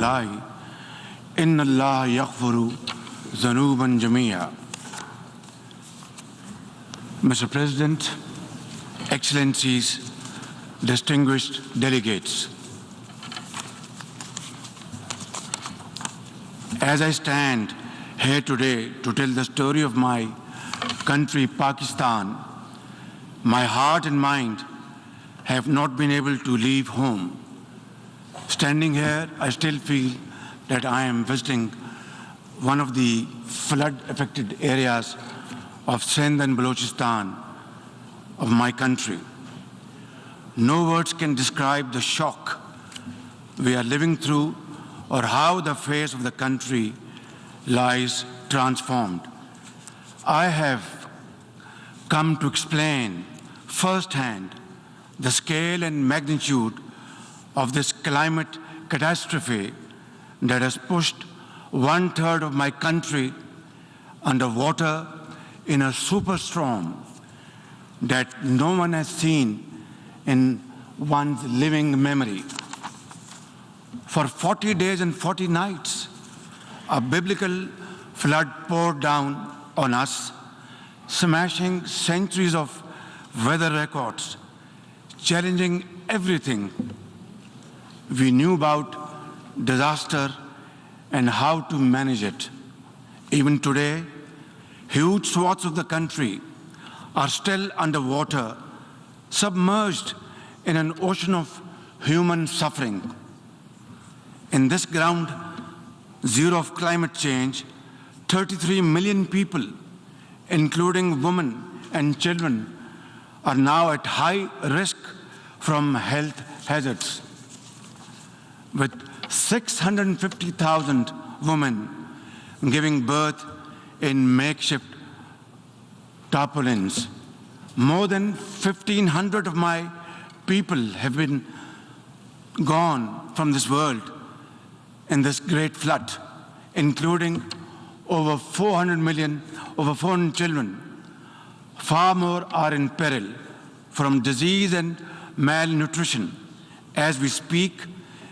Allah, Inna Allah yaghfiru zanuban jamia. Mr. President, Excellencies, distinguished delegates, as I stand here today to tell the story of my country, Pakistan, my heart and mind have not been able to leave home. Standing here, I still feel that I am visiting one of the flood-affected areas of Sindh and Balochistan of my country. No words can describe the shock we are living through or how the face of the country lies transformed. I have come to explain firsthand the scale and magnitude of this climate catastrophe that has pushed 1/3 of my country underwater in a superstorm that no one has seen in one's living memory. For 40 days and 40 nights, a biblical flood poured down on us, smashing centuries of weather records, challenging everything we knew about disaster and how to manage it. Even today, huge swaths of the country are still underwater, submerged in an ocean of human suffering. In this ground zero of climate change, 33 million people, including women and children, are now at high risk from health hazards. With 650,000 women giving birth in makeshift tarpaulins, more than 1,500 of my people have been gone from this world in this great flood, including over 400 children. Far more are in peril from disease and malnutrition. As we speak,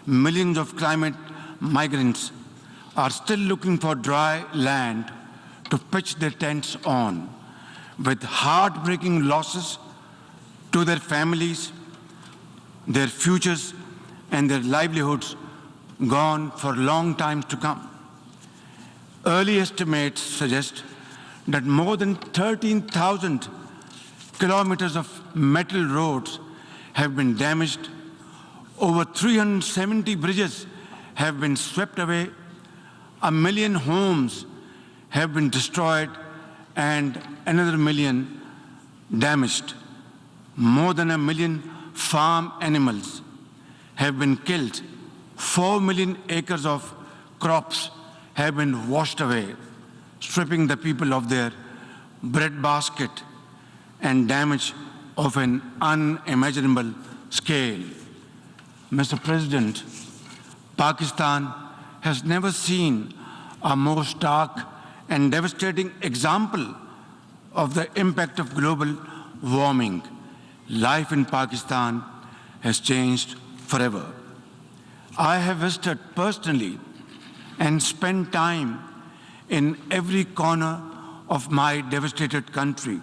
millions of climate migrants are still looking for dry land to pitch their tents on, with heartbreaking losses to their families, their futures, and their livelihoods gone for long times to come. Early estimates suggest that more than 13,000 kilometers of metal roads have been damaged, over 370 bridges have been swept away, 1 million homes have been destroyed, and another million damaged. More than 1 million farm animals have been killed. 4 million acres of crops have been washed away, stripping the people of their bread basket, and damage of an unimaginable scale. Mr. President, Pakistan has never seen a more stark and devastating example of the impact of global warming. Life in Pakistan has changed forever. I have visited personally and spent time in every corner of my devastated country.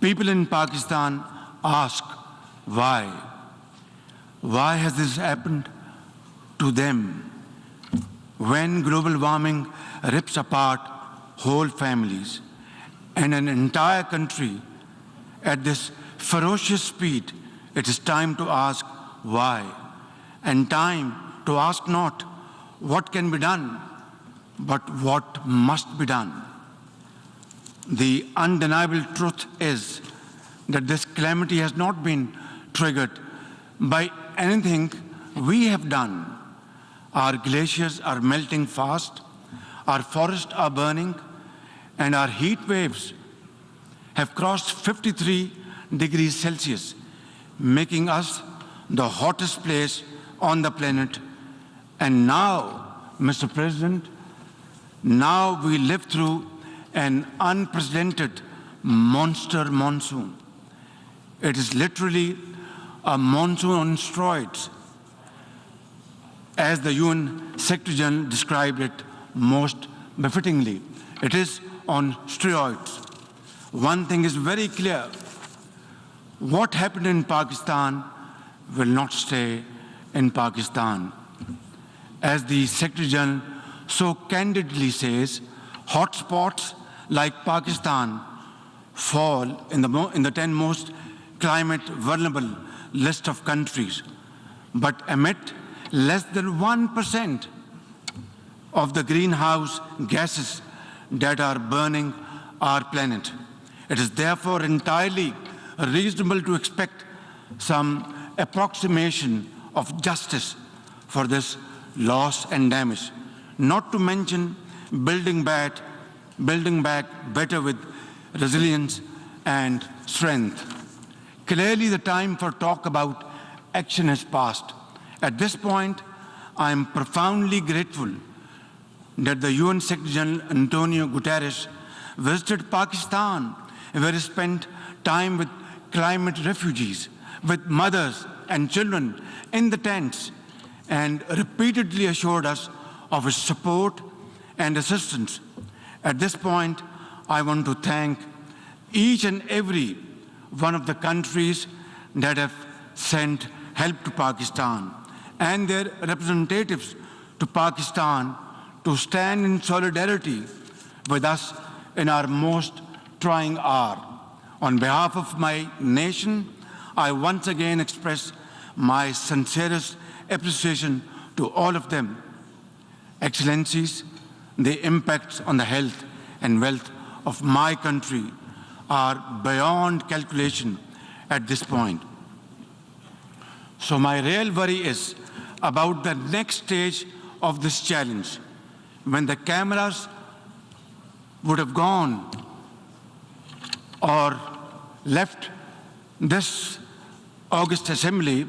People in Pakistan ask, why? Why has this happened to them? When global warming rips apart whole families and an entire country at this ferocious speed, it is time to ask why, and time to ask not what can be done, but what must be done. The undeniable truth is that this calamity has not been triggered by anything we have done. Our glaciers are melting fast, our forests are burning, and our heat waves have crossed 53 degrees Celsius, making us the hottest place on the planet. And now, Mr. President, now we live through an unprecedented monster monsoon. It is literally a monsoon on steroids. as the UN Secretary General described it most befittingly. It is on steroids. One thing is very clear. What happened in Pakistan will not stay in Pakistan. As the Secretary General so candidly says, hotspots like Pakistan fall in the 10 most climate vulnerable list of countries, but emit less than 1% of the greenhouse gases that are burning our planet. It is therefore entirely reasonable to expect some approximation of justice for this loss and damage, not to mention building back better with resilience and strength. Clearly, the time for talk about action has passed. At this point, I am profoundly grateful that the UN Secretary General Antonio Guterres visited Pakistan, where he spent time with climate refugees, with mothers and children in the tents, and repeatedly assured us of his support and assistance. At this point, I want to thank each and every one of the countries that have sent help to Pakistan and their representatives to Pakistan to stand in solidarity with us in our most trying hour. On behalf of my nation, I once again express my sincerest appreciation to all of them. Excellencies, the impacts on the health and wealth of my country are beyond calculation at this point. So my real worry is about the next stage of this challenge, when the cameras would have gone or left this August Assembly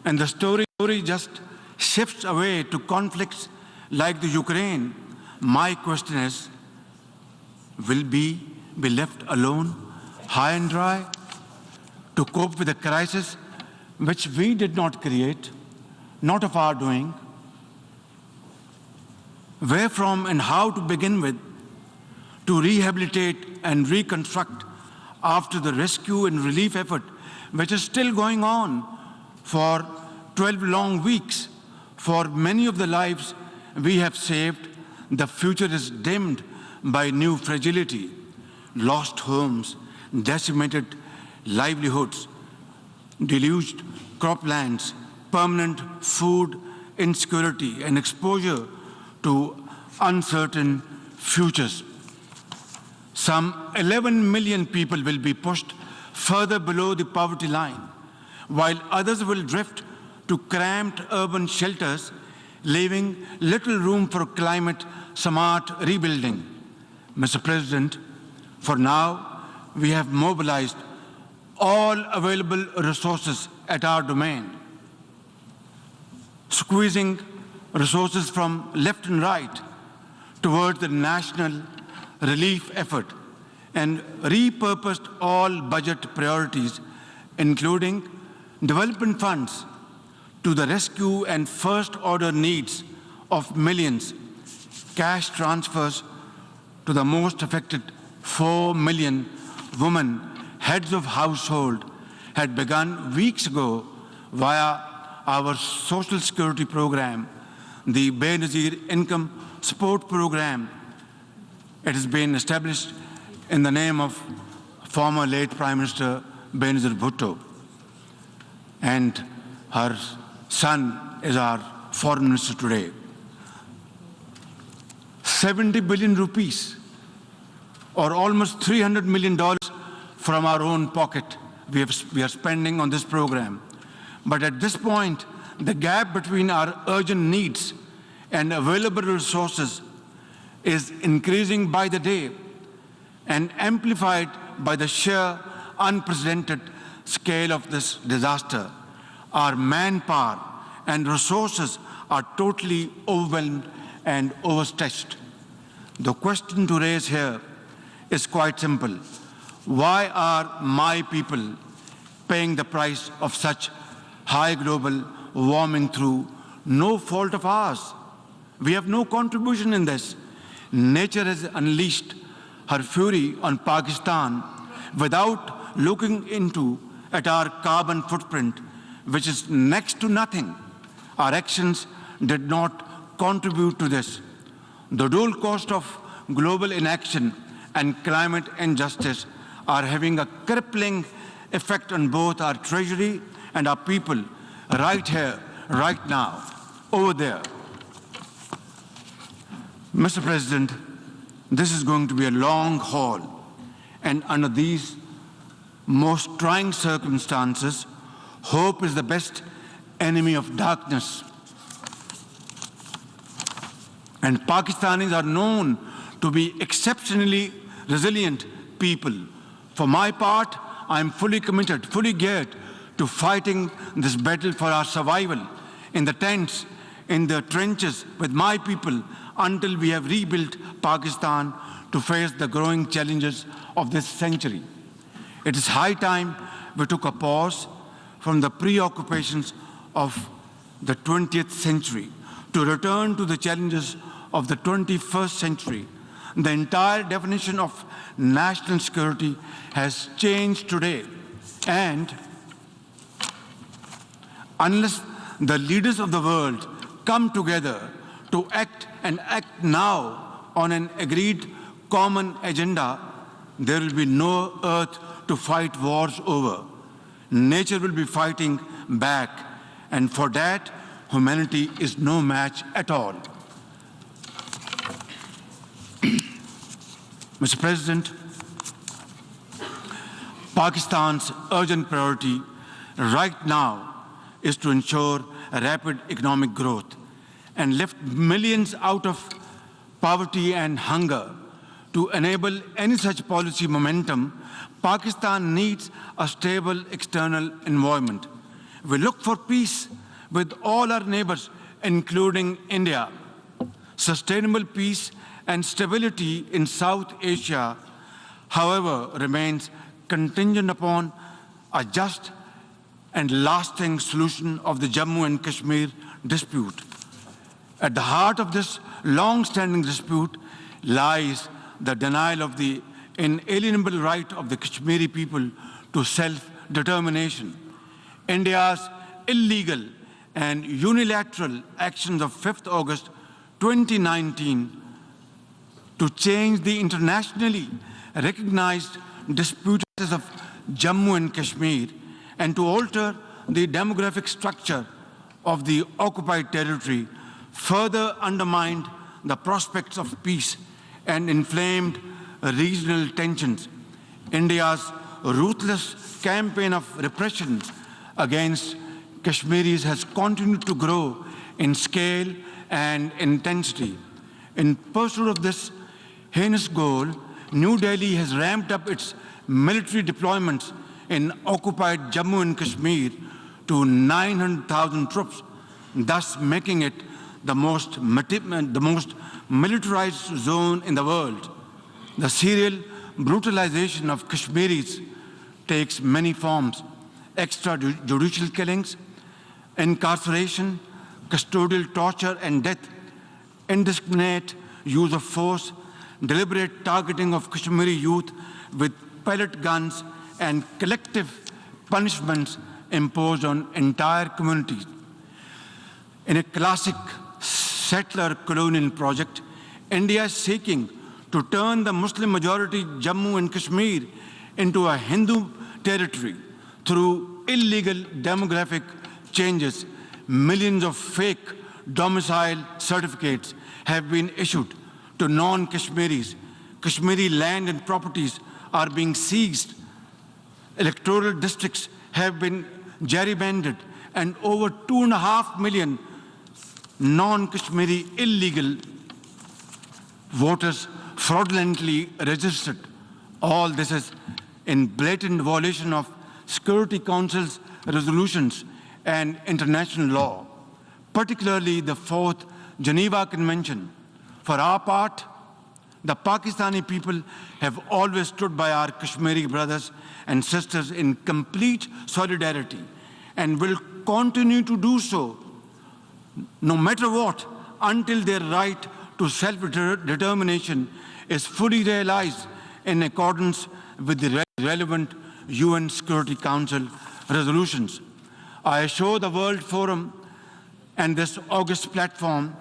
and the story just shifts away to conflicts like the Ukraine. My question is, will we be left alone, high and dry, to cope with a crisis which we did not create, not of our doing? Where from and how to begin with to rehabilitate and reconstruct after the rescue and relief effort, which is still going on for 12 long weeks? For many of the lives we have saved, the future is dimmed by new fragility, lost homes, decimated livelihoods, deluged croplands, permanent food insecurity, and exposure to uncertain futures. Some 11 million people will be pushed further below the poverty line, while others will drift to cramped urban shelters, leaving little room for climate-smart rebuilding. Mr. President, for now, we have mobilized all available resources at our domain, squeezing resources from left and right towards the national relief effort, and repurposed all budget priorities, including development funds, to the rescue and first-order needs of millions, cash transfers to the most affected 4 million women, heads of household, had begun weeks ago via our social security program, the Benazir Income Support Program. It has been established in the name of former late Prime Minister Benazir Bhutto, and her son is our foreign minister today. 70 billion rupees, or almost $300 million from our own pocket, we are spending on this program. But at this point, the gap between our urgent needs and available resources is increasing by the day and amplified by the sheer unprecedented scale of this disaster. Our manpower and resources are totally overwhelmed and overstretched. The question to raise here is quite simple. Why are my people paying the price of such high global warming through no fault of ours. We have no contribution in this. Nature has unleashed her fury on Pakistan without looking at our carbon footprint, which is next to nothing. Our actions did not contribute to this. The dual cost of global inaction and climate injustice are having a crippling effect on both our treasury and our people, right here, right now, over there. Mr. President, this is going to be a long haul, and under these most trying circumstances, hope is the best enemy of darkness. And Pakistanis are known to be exceptionally resilient people. For my part, I am fully committed, fully geared to fighting this battle for our survival in the tents, in the trenches with my people until we have rebuilt Pakistan to face the growing challenges of this century. It is high time we took a pause from the preoccupations of the 20th century to return to the challenges of the 21st century. The entire definition of national security has changed today, and unless the leaders of the world come together to act and act now on an agreed common agenda, there will be no earth to fight wars over. Nature will be fighting back, and for that, humanity is no match at all. Mr. President, Pakistan's urgent priority right now is to ensure a rapid economic growth and lift millions out of poverty and hunger. To enable any such policy momentum, Pakistan needs a stable external environment. We look for peace with all our neighbors, including India. Sustainable peace and stability in South Asia, however, remains contingent upon a just and lasting solution of the Jammu and Kashmir dispute. At the heart of this long-standing dispute lies the denial of the inalienable right of the Kashmiri people to self-determination. India's illegal and unilateral actions of 5th August 2019 to change the internationally recognized disputes of Jammu and Kashmir and to alter the demographic structure of the occupied territory further undermined the prospects of peace and inflamed regional tensions. India's ruthless campaign of repression against Kashmiris has continued to grow in scale and intensity. In pursuit of this heinous goal, New Delhi has ramped up its military deployments in occupied Jammu and Kashmir to 900,000 troops, thus making it the most militarized zone in the world. The serial brutalization of Kashmiris takes many forms: extrajudicial killings, incarceration, custodial torture and death, indiscriminate use of force, deliberate targeting of Kashmiri youth with pellet guns, and collective punishments imposed on entire communities. In a classic settler colonial project, India is seeking to turn the Muslim-majority Jammu and Kashmir into a Hindu territory through illegal demographic changes. Millions of fake domicile certificates have been issued to non-Kashmiris. Kashmiri land and properties are being seized. Electoral districts have been gerrymandered, and over 2.5 million non-Kashmiri illegal voters fraudulently registered. All this is in blatant violation of Security Council's resolutions and international law, particularly the 4th Geneva Convention. For our part, the Pakistani people have always stood by our Kashmiri brothers and sisters in complete solidarity and will continue to do so no matter what, until their right to self-determination is fully realized in accordance with the relevant UN Security Council resolutions. I assure the World Forum and this august platform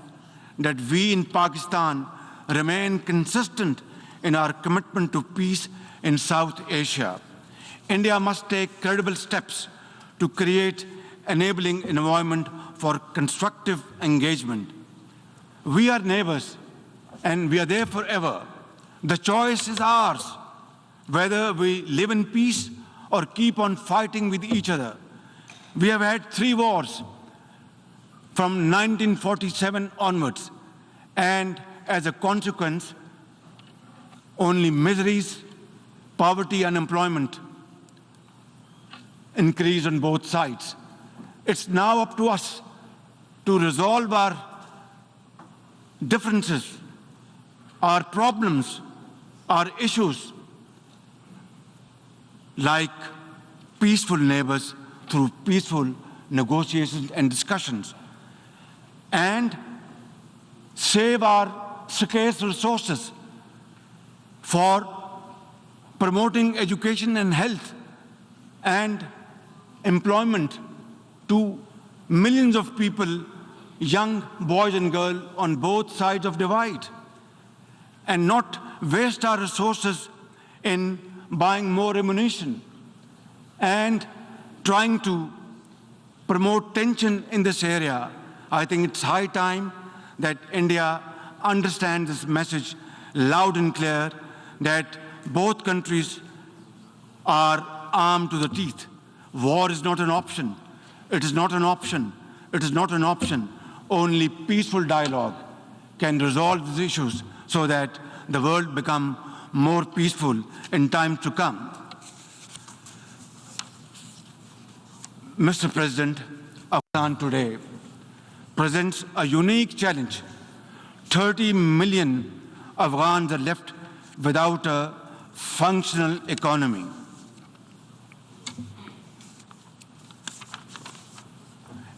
that we in Pakistan remain consistent in our commitment to peace in South Asia. India must take credible steps to create enabling environment for constructive engagement. We are neighbors and we are there forever. The choice is ours, whether we live in peace or keep on fighting with each other. We have had 3 wars from 1947 onwards, and as a consequence, only miseries, poverty, unemployment increase on both sides. It's now up to us to resolve our differences, our problems, our issues, like peaceful neighbors through peaceful negotiations and discussions, and save our scarce resources for promoting education and health and employment to millions of people, young boys and girls on both sides of divide, and not waste our resources in buying more ammunition and trying to promote tension in this area. I think it's high time that India understands this message loud and clear, that both countries are armed to the teeth. War is not an option. It is not an option. It is not an option. Only peaceful dialogue can resolve these issues so that the world become more peaceful in times to come. Mr. President, Afghanistan today presents a unique challenge. 30 million Afghans are left without a functional economy.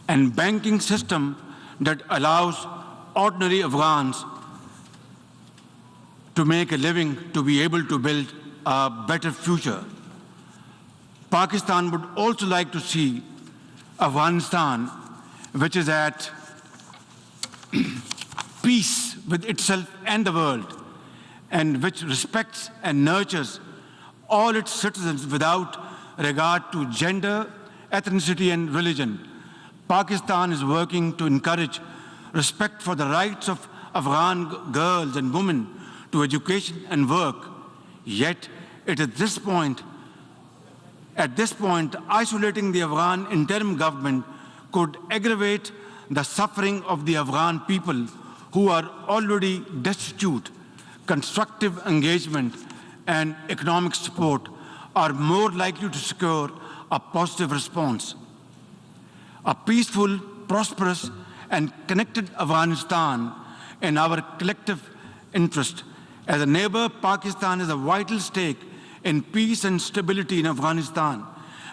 And banking system that allows ordinary Afghans to make a living, to be able to build a better future. Pakistan would also like to see Afghanistan, which is at peace with itself and the world, and which respects and nurtures all its citizens without regard to gender, ethnicity, and religion. Pakistan is working to encourage respect for the rights of Afghan girls and women to education and work. Yet, it is at this point, isolating the Afghan interim government could aggravate the suffering of the Afghan people who are already destitute. Constructive engagement and economic support are more likely to secure a positive response. A peaceful, prosperous, and connected Afghanistan in our collective interest. As a neighbor, Pakistan has a vital stake in peace and stability in Afghanistan.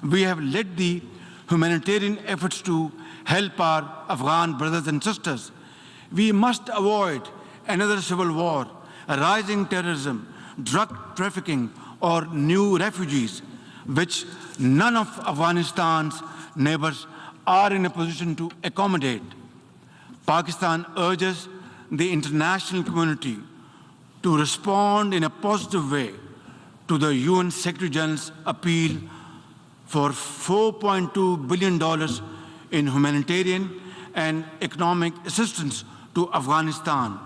We have led the humanitarian efforts to help our Afghan brothers and sisters. We must avoid another civil war, a rising terrorism, drug trafficking, or new refugees, which none of Afghanistan's neighbors are in a position to accommodate. Pakistan urges the international community to respond in a positive way to the UN Secretary General's appeal for $4.2 billion in humanitarian and economic assistance to Afghanistan.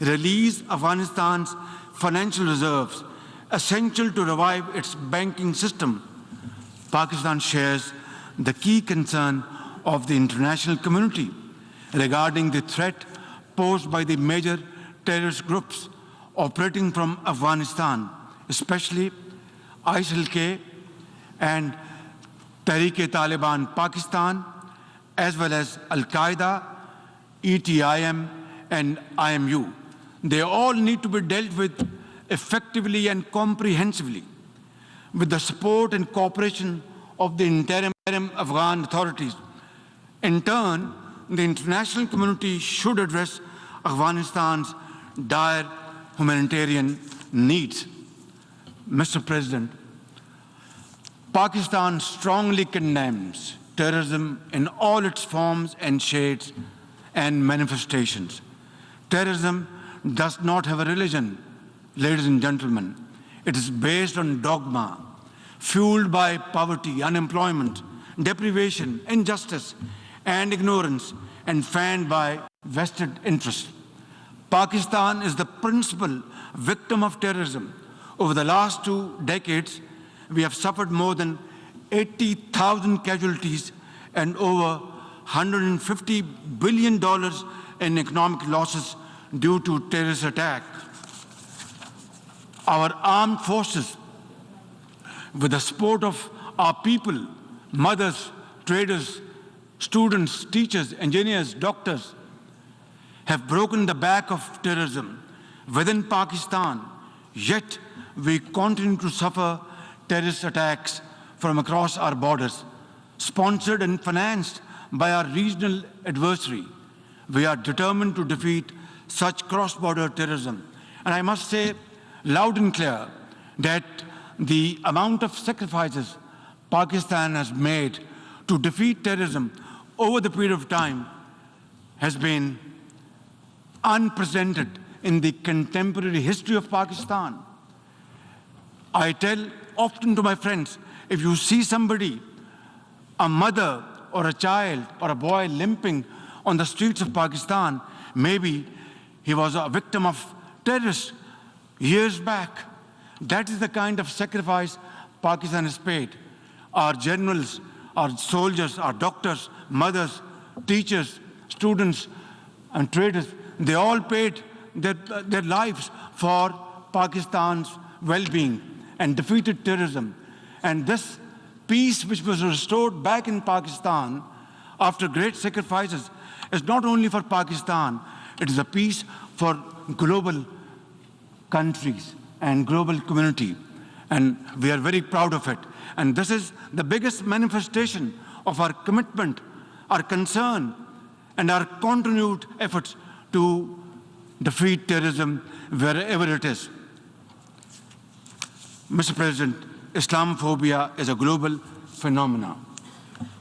Release Afghanistan's financial reserves, essential to revive its banking system. Pakistan shares the key concern of the international community regarding the threat posed by the major terrorist groups operating from Afghanistan, especially ISIL-K and Tehreek-e-Taliban Pakistan, as well as Al-Qaeda, ETIM, and IMU. They all need to be dealt with effectively and comprehensively, with the support and cooperation of the interim Afghan authorities. In turn, the international community should address Afghanistan's dire humanitarian needs. Mr. President, Pakistan strongly condemns terrorism in all its forms and shades and manifestations. Terrorism does not have a religion, ladies and gentlemen. It is based on dogma, fueled by poverty, unemployment, deprivation, injustice, and ignorance, and fanned by vested interests. Pakistan is the principal victim of terrorism. Over the last 2 decades, we have suffered more than 80,000 casualties and over $150 billion in economic losses due to terrorist attacks. Our armed forces, with the support of our people, mothers, traders, students, teachers, engineers, doctors, have broken the back of terrorism within Pakistan, yet we continue to suffer terrorist attacks from across our borders, sponsored and financed by our regional adversary. We are determined to defeat such cross-border terrorism. And I must say loud and clear that the amount of sacrifices Pakistan has made to defeat terrorism over the period of time has been unprecedented in the contemporary history of Pakistan. I tell often to my friends, if you see somebody, a mother or a child or a boy limping on the streets of Pakistan, maybe he was a victim of terrorists years back. That is the kind of sacrifice Pakistan has paid. Our generals, our soldiers, our doctors, mothers, teachers, students, and traders, they all paid their lives for Pakistan's well-being and defeated terrorism. And this peace which was restored back in Pakistan after great sacrifices is not only for Pakistan, it is a peace for global countries and global community. And we are very proud of it. And this is the biggest manifestation of our commitment, our concern, and our continued efforts to defeat terrorism wherever it is. Mr. President, Islamophobia is a global phenomenon.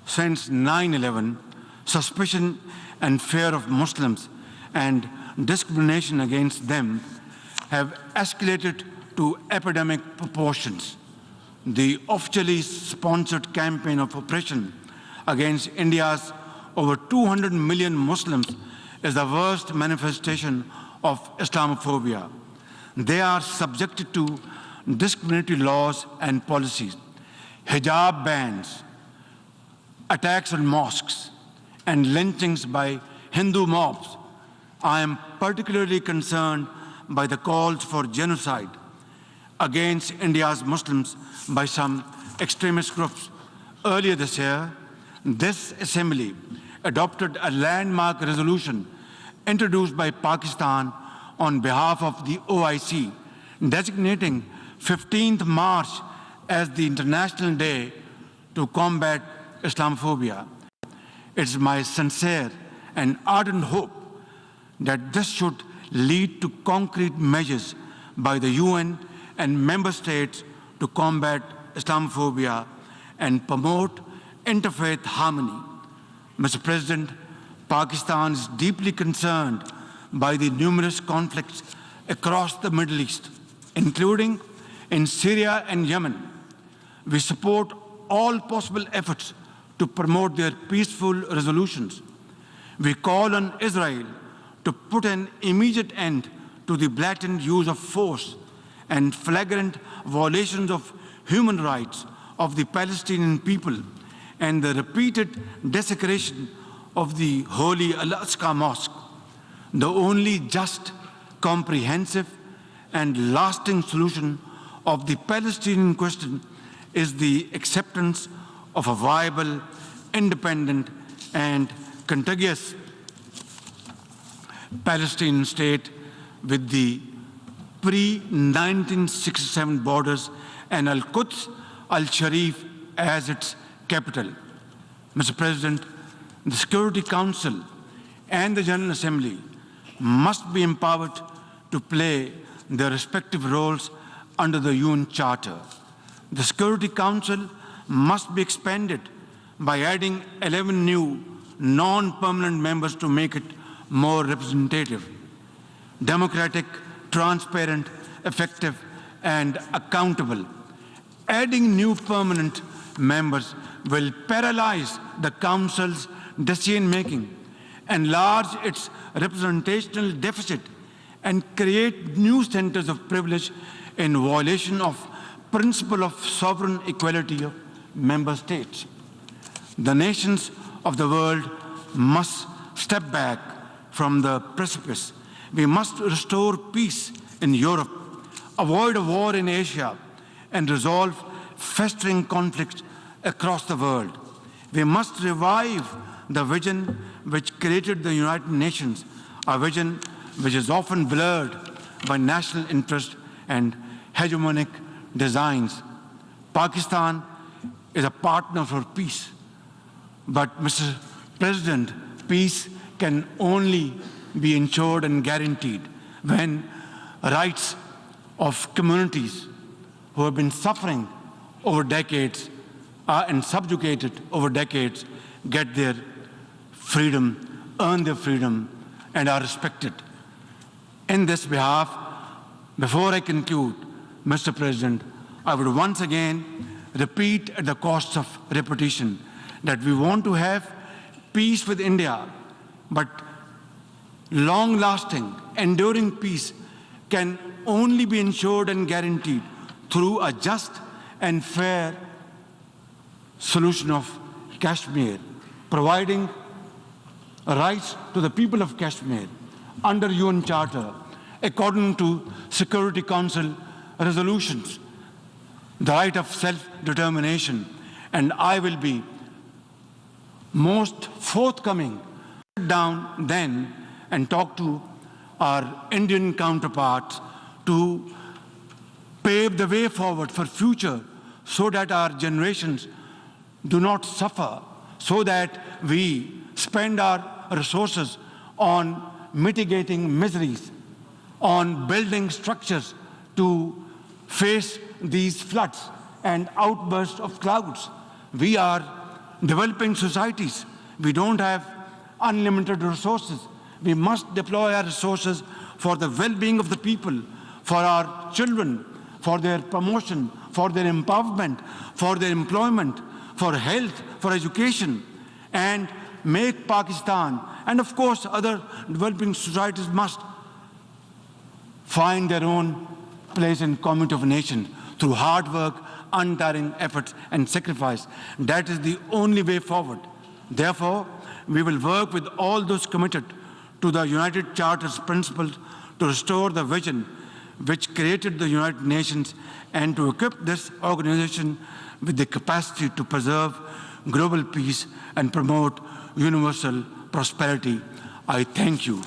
Since 9/11, suspicion and fear of Muslims and discrimination against them have escalated to epidemic proportions. The officially sponsored campaign of oppression against India's over 200 million Muslims is the worst manifestation of Islamophobia. They are subjected to discriminatory laws and policies, hijab bans, attacks on mosques, and lynchings by Hindu mobs. I am particularly concerned by the calls for genocide against India's Muslims by some extremist groups. Earlier this year, this Assembly adopted a landmark resolution introduced by Pakistan on behalf of the OIC, designating 15th March as the International Day to combat Islamophobia. It's my sincere and ardent hope that this should lead to concrete measures by the UN and member states to combat Islamophobia and promote interfaith harmony. Mr. President, Pakistan is deeply concerned by the numerous conflicts across the Middle East, including in Syria and Yemen. We support all possible efforts to promote their peaceful resolutions. We call on Israel to put an immediate end to the blatant use of force and flagrant violations of human rights of the Palestinian people and the repeated desecration of the holy Al-Aqsa Mosque. The only just, comprehensive, and lasting solution of the Palestinian question is the acceptance of a viable, independent, and contiguous Palestinian state with the pre-1967 borders and Al-Quds Al-Sharif as its capital. Mr. President, the Security Council and the General Assembly must be empowered to play their respective roles under the UN Charter. The Security Council must be expanded by adding 11 new non-permanent members to make it more representative, democratic, transparent, effective, and accountable. Adding new permanent members will paralyze the Council's decision-making, enlarge its representational deficit, and create new centers of privilege in violation of principle of sovereign equality of member states. The nations of the world must step back from the precipice. We must restore peace in Europe, avoid a war in Asia, and resolve festering conflicts across the world. We must revive the vision which created the United Nations, a vision which is often blurred by national interest and hegemonic designs. Pakistan is a partner for peace. But, Mr. President, peace can only be ensured and guaranteed when rights of communities who have been suffering over decades and subjugated over decades get their freedom, earn their freedom, and are respected. In this behalf, before I conclude, Mr. President, I would once again repeat at the cost of repetition that we want to have peace with India, but long-lasting, enduring peace can only be ensured and guaranteed through a just and fair solution of Kashmir, providing rights to the people of Kashmir under UN Charter, according to Security Council resolutions, the right of self-determination, and I will be most forthcoming. Sit down then and talk to our Indian counterparts to pave the way forward for future so that our generations do not suffer, so that we spend our resources on mitigating miseries, on building structures to face these floods and outbursts of clouds. We are developing societies. We don't have unlimited resources. We must deploy our resources for the well-being of the people, for our children, for their promotion, for their empowerment, for their employment, for health, for education, and make Pakistan, and of course other developing societies must find their own place in community of nations through hard work, untiring efforts, and sacrifice. That is the only way forward. Therefore, we will work with all those committed to the United Charter's principles to restore the vision which created the United Nations and to equip this organization with the capacity to preserve global peace and promote universal prosperity. I thank you.